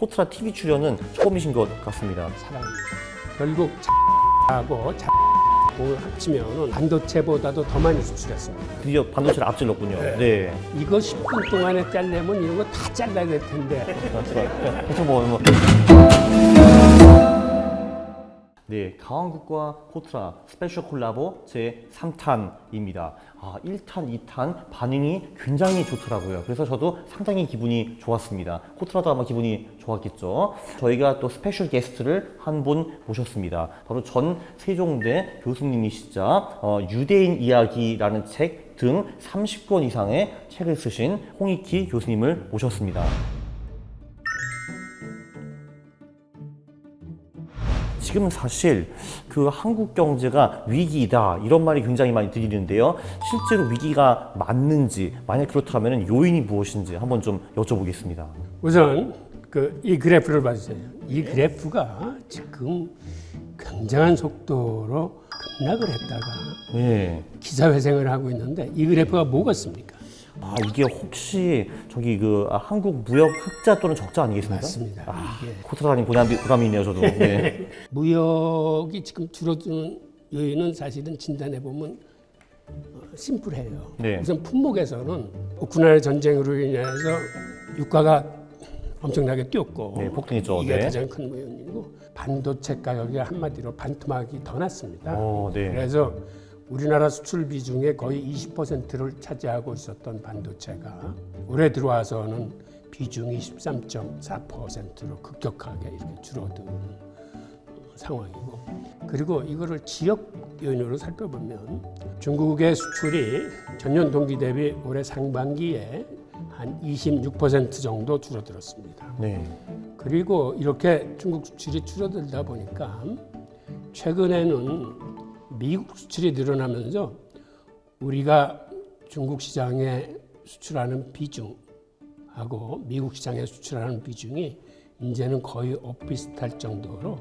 코트라 TV 출연은 처음이신 것 같습니다. 사랑입니다. 결국 하고 을 합치면 반도체보다도 더 많이 수출했습니다. 드디어 반도체를 앞질렀군요. 네. 이거 10분 동안에 잘려면 이런 거 다 잘라야 될 텐데. 그렇죠. 네, 가왕국과 코트라 스페셜 콜라보 제 3탄입니다. 1탄, 2탄 반응이 굉장히 좋더라고요. 그래서 저도 상당히 기분이 좋았습니다. 코트라도 아마 기분이 좋았겠죠. 저희가 또 스페셜 게스트를 한 분 모셨습니다. 바로 전 세종대 교수님이시자 유대인 이야기라는 책 등 30권 이상의 책을 쓰신 홍익희 교수님을 모셨습니다. 지금 사실 그 한국 경제가 위기다 이런 말이 굉장히 많이 들리는데요. 실제로 위기가 맞는지, 만약 그렇다면 요인이 무엇인지 한번 좀 여쭤보겠습니다. 우선 이 그래프를 봐주세요. 이 그래프가 지금 굉장한 속도로 급락을 했다가 기사회생을 하고 있는데 이 그래프가 뭐겠습니까? 이게 혹시 저기 한국 무역 흑자 또는 적자 아니겠습니까? 맞습니다. 코트라님 보람이 있네요, 저도. 네. 무역이 지금 줄어드는 요인은 사실은 진단해 보면 심플해요. 네. 우선 품목에서는 우크라이나 전쟁으로 인해서 유가가 엄청나게 뛰었고 폭등했죠. 이게 네. 가장 큰 요인이고 반도체 가격이 한마디로 반토막이 더 났습니다. 네. 그래서 우리나라 수출 비중의 거의 20%를 차지하고 있었던 반도체가 올해 들어와서는 비중이 13.4%로 급격하게 이렇게 줄어드는 상황이고, 그리고 이거를 지역 요인으로 살펴보면 중국의 수출이 전년 동기 대비 올해 상반기에 한 26% 정도 줄어들었습니다. 네. 그리고 이렇게 중국 수출이 줄어들다 보니까 최근에는 미국 수출이 늘어나면서 우리가 중국 시장에 수출하는 비중하고 미국 시장에 수출하는 비중이 이제는 거의 엇비슷할 정도로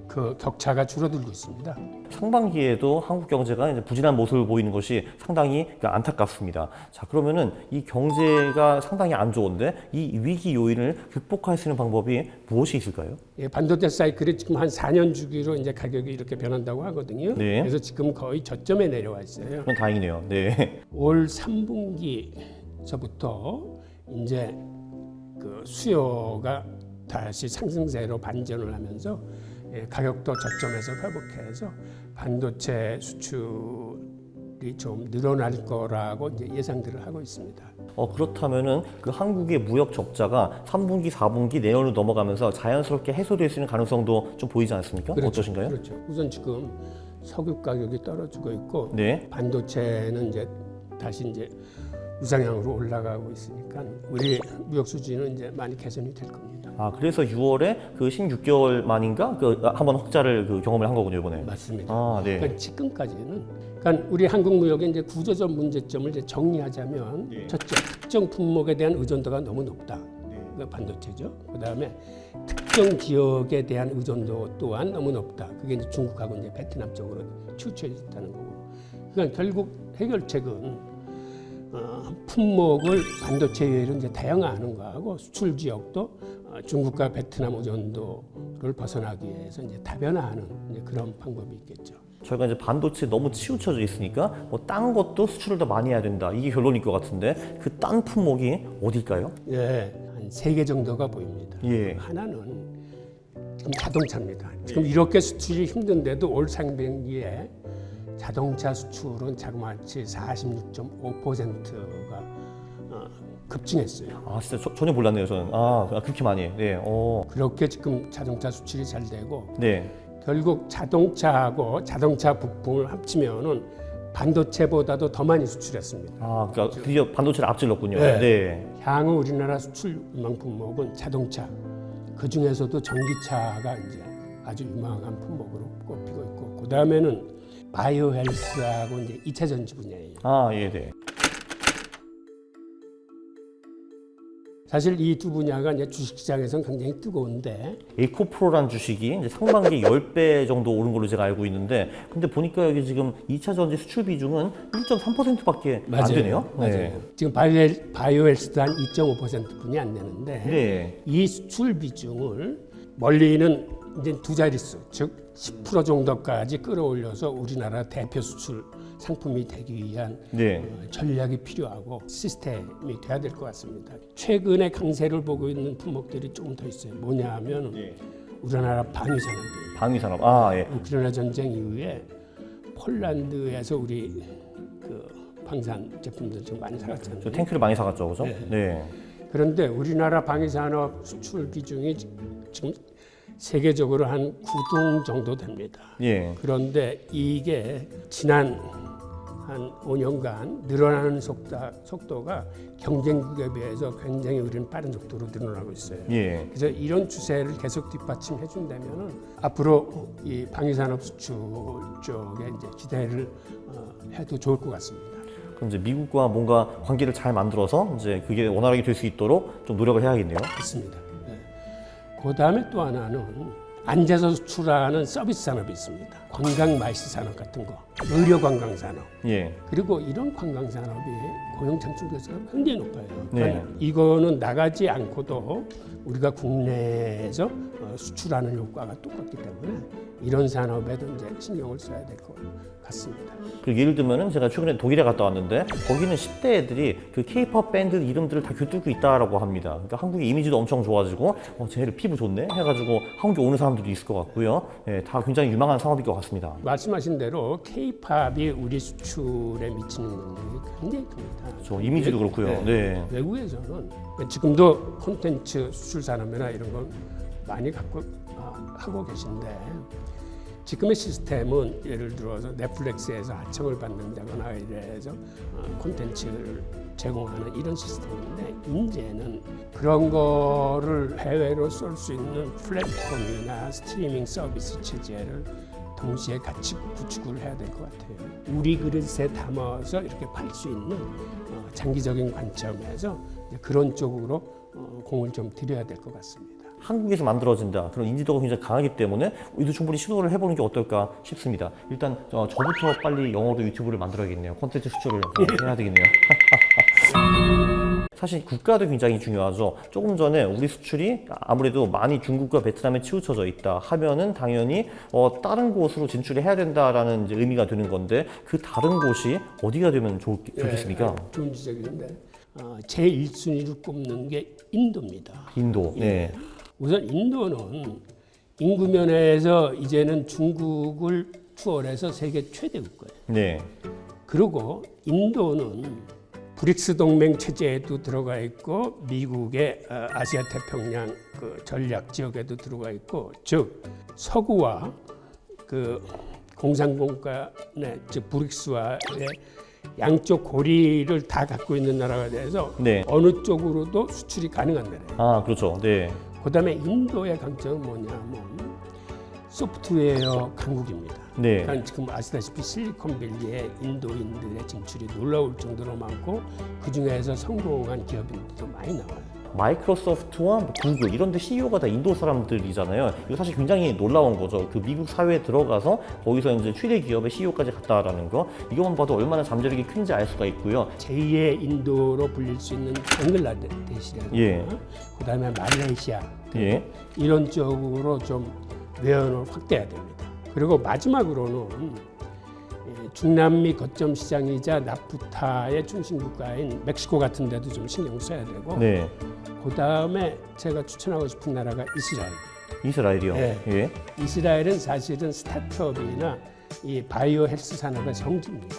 그 격차가 줄어들고 있습니다. 상반기에도 한국 경제가 이제 부진한 모습을 보이는 것이 상당히 안타깝습니다. 자, 그러면은 이 경제가 상당히 안 좋은데 이 위기 요인을 극복할 수 있는 방법이 무엇이 있을까요? 반도체 사이클이 지금 한 4년 주기로 이제 가격이 이렇게 변한다고 하거든요. 네. 그래서 지금 거의 저점에 내려와 있어요. 그건 다행이네요. 네. 올 3분기서부터 이제 그 수요가 다시 상승세로 반전을 하면서 가격도 저점에서 회복해서 반도체 수출이 좀 늘어날 거라고 이제 예상들을 하고 있습니다. 그렇다면은 그 한국의 무역 적자가 3분기, 4분기 내년으로 넘어가면서 자연스럽게 해소될 수 있는 가능성도 좀 보이지 않습니까? 그렇죠. 어떠신가요? 그렇죠. 우선 지금 석유 가격이 떨어지고 있고 네. 반도체는 이제 다시 이제 우상향으로 올라가고 있으니까 우리 무역 수지는 이제 많이 개선이 될 겁니다. 그래서 6월에 그 16개월 만인가 한번 흑자를 경험을 한 거군요, 이번에. 맞습니다. 네. 그러니까 지금까지는 우리 한국 무역의 이제 구조적 문제점을 이제 정리하자면 첫째, 특정 품목에 대한 의존도가 너무 높다. 그 반도체죠. 그다음에 특정 지역에 대한 의존도 또한 너무 높다. 그게 이제 중국하고 이제 베트남 쪽으로 치우쳐져 있다는 거고. 그러니까 결국 해결책은 품목을 반도체 외로 이제 다양화하는 거하고 수출 지역도 중국과 베트남 의존도를 벗어나기 위해서 이제 다변화하는 이제 그런 방법이 있겠죠. 저희가 이제 반도체 너무 치우쳐져 있으니까 딴 것도 수출을 더 많이 해야 된다. 이게 결론일 것 같은데 그 딴 품목이 어딜까요? 한 3개 정도가 보입니다. 예. 하나는 지금 자동차입니다. 지금 이렇게 수출이 힘든데도 올 상반기에 자동차 수출은 자그마치 46.5%가 급증했어요. 진짜 전혀 몰랐네요, 저는. 그렇게 많이. 네. 그렇게 지금 자동차 수출이 잘 되고 네. 결국 자동차하고 자동차 부품을 합치면은 반도체보다도 더 많이 수출했습니다. 그러니까 드디어 반도체를 앞질렀군요. 네. 네. 향후 우리나라 수출 유망 품목은 자동차, 그 중에서도 전기차가 이제 아주 유망한 품목으로 꼽히고 있고, 그 다음에는 바이오 헬스하고 이제 2차 전지 분야예요. 예, 네. 사실 이 두 분야가 이제 주식시장에서는 굉장히 뜨거운데 에코프로란 주식이 이제 상반기 10배 정도 오른 걸로 제가 알고 있는데, 근데 보니까 여기 지금 2차 전지 수출 비중은 1.3%밖에 안 되네요. 맞아요. 지금 바이오헬스도 한 2.5%뿐이 안 되는데 네. 이 수출 비중을 멀리는 이제 두 자릿수, 즉 10% 정도까지 끌어올려서 우리나라 대표 수출 상품이 되기 위한 네. 전략이 필요하고 시스템이 돼야 될 것 같습니다. 최근에 강세를 보고 있는 품목들이 조금 더 있어요. 뭐냐 하면 우리나라 방위산업이에요. 방위산업. 예. 우크라이나 전쟁 이후에 폴란드에서 우리 그 방산 제품들 좀 많이 사갔잖아요. 저 탱크를 많이 사갔죠, 그죠? 네. 그런데 우리나라 방위산업 수출 비중이 지금 세계적으로 한 9등 정도 됩니다. 예. 그런데 이게 지난 한 5년간 늘어나는 속도가 경쟁국에 비해서 굉장히 우리는 빠른 속도로 늘어나고 있어요. 예. 그래서 이런 추세를 계속 뒷받침해 준다면은 앞으로 이 방위산업 수출 쪽에 이제 기대를 해도 좋을 것 같습니다. 그럼 이제 미국과 뭔가 관계를 잘 만들어서 이제 그게 원활하게 될 수 있도록 좀 노력을 해야겠네요. 그렇습니다. 네. 그 다음에 또 하나는 앉아서 수출하는 서비스 산업이 있습니다. 관광 마이스 산업 같은 거, 의료 관광 산업. 예. 그리고 이런 관광 산업이 고용 창출 가치가 굉장히 높아요. 네. 그러니까 이거는 나가지 않고도 우리가 국내에서 수출하는 효과가 똑같기 때문에 이런 산업에도 이제 신경을 써야 될 것 같습니다. 그리고 예를 들면은 제가 최근에 독일에 갔다 왔는데 거기는 10대 애들이 그 K-pop 밴드 이름들을 다 꿰뚫고 있다라고 합니다. 그러니까 한국의 이미지도 엄청 좋아지고 쟤네들 피부 좋네 해가지고 한국에 오는 사람들도 있을 것 같고요. 예, 다 굉장히 유망한 산업일 것 같습니다. 말씀하신 대로 K-팝이 우리 수출에 미치는 영향이 굉장히 큽니다. 그렇죠. 이미지도 그렇고요. 네. 외국에서는 지금도 콘텐츠 수출 산업이나 이런 걸 많이 하고 계신데 지금의 시스템은 예를 들어서 넷플릭스에서 하청을 받는다거나 이래서 콘텐츠를 제공하는 이런 시스템인데 이제는 그런 거를 해외로 쏠 수 있는 플랫폼이나 스트리밍 서비스 체제를 동시에 같이 구축을 해야 될 것 같아요. 우리 그릇에 담아서 이렇게 팔 수 있는 장기적인 관점에서 그런 쪽으로 공을 좀 들여야 될 것 같습니다. 한국에서 만들어진다 그런 인지도가 굉장히 강하기 때문에 이도 충분히 시도를 해보는 게 어떨까 싶습니다. 일단 저부터 빨리 영어로 유튜브를 만들어야겠네요. 콘텐츠 수출을 해야 되겠네요. 사실 국가도 굉장히 중요하죠. 조금 전에 우리 수출이 아무래도 많이 중국과 베트남에 치우쳐져 있다 하면은 당연히 다른 곳으로 진출해야 된다라는 이제 의미가 되는 건데 그 다른 곳이 어디가 되면 좋겠습니까? 좋은 지적인데 제 1순위를 꼽는 게 인도입니다. 인도. 네. 우선 인도는 인구 면에서 이제는 중국을 추월해서 세계 최대 국가예요. 네. 그리고 인도는 브릭스 동맹 체제에도 들어가 있고 미국의 아시아 태평양 그 전략 지역에도 들어가 있고 즉 서구와 그 공산국가의 즉 브릭스와의 양쪽 고리를 다 갖고 있는 나라가 돼서 네. 어느 쪽으로도 수출이 가능한 나라예요. 그렇죠. 네. 그다음에 인도의 강점은 뭐냐면 소프트웨어 강국입니다. 네. 그러니까 지금 아시다시피 실리콘밸리에 인도인들의 진출이 놀라울 정도로 많고 그 중에서 성공한 기업인들도 많이 나와요. 마이크로소프트와 구글 이런 데 CEO가 다 인도 사람들이잖아요. 이거 사실 굉장히 놀라운 거죠. 그 미국 사회에 들어가서 거기서 이제 최대 기업의 CEO까지 갔다라는 거. 이것만 봐도 얼마나 잠재력이 큰지 알 수가 있고요. 제2의 인도로 불릴 수 있는 방글라데시라든가 예. 그다음에 말레이시아 예. 이런 쪽으로 좀 외연을 확대해야 됩니다. 그리고 마지막으로는 중남미 거점 시장이자 나프타의 중심 국가인 멕시코 같은 데도 좀 신경 써야 되고 네. 그다음에 제가 추천하고 싶은 나라가 이스라엘. 이스라엘이요. 네. 예. 이스라엘은 사실은 스타트업이나 이 바이오 헬스 산업의 성지입니다.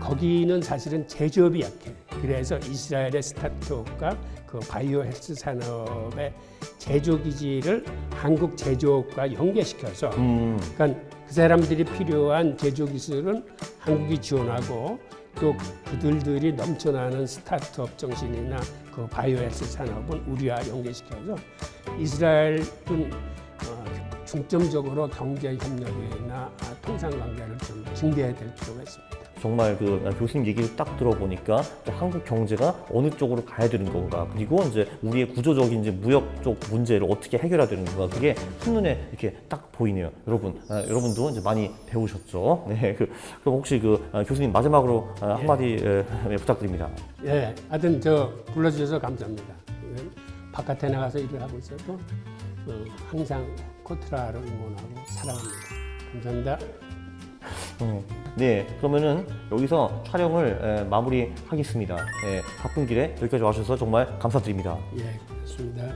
거기는 사실은 제조업이 약해. 그래서 이스라엘의 스타트업과 그 바이오 헬스 산업의 제조 기지를 한국 제조업과 연계시켜서 그러니까 그 사람들이 필요한 제조 기술은 한국이 지원하고 또 그들이 넘쳐나는 스타트업 정신이나 그 바이오 헬스 산업은 우리와 연계시켜서 이스라엘은 중점적으로 경제 협력이나 통상 관계를 좀 증대해야 될 필요가 있습니다. 정말 그 교수님 얘기를 딱 들어보니까 한국 경제가 어느 쪽으로 가야 되는 건가, 그리고 이제 우리의 구조적인 이제 무역 쪽 문제를 어떻게 해결해야 되는 건가, 그게 한눈에 이렇게 딱 보이네요. 여러분도 이제 많이 배우셨죠? 네, 그럼 혹시 교수님 마지막으로 한마디 부탁드립니다. 예, 하여튼 저 불러주셔서 감사합니다. 바깥에 나가서 일을 하고 있어도 항상 코트라를 응원하고 사랑합니다. 감사합니다. 네, 그러면은 여기서 촬영을 마무리하겠습니다. 바쁜 길에 여기까지 와주셔서 정말 감사드립니다. 예, 그렇습니다.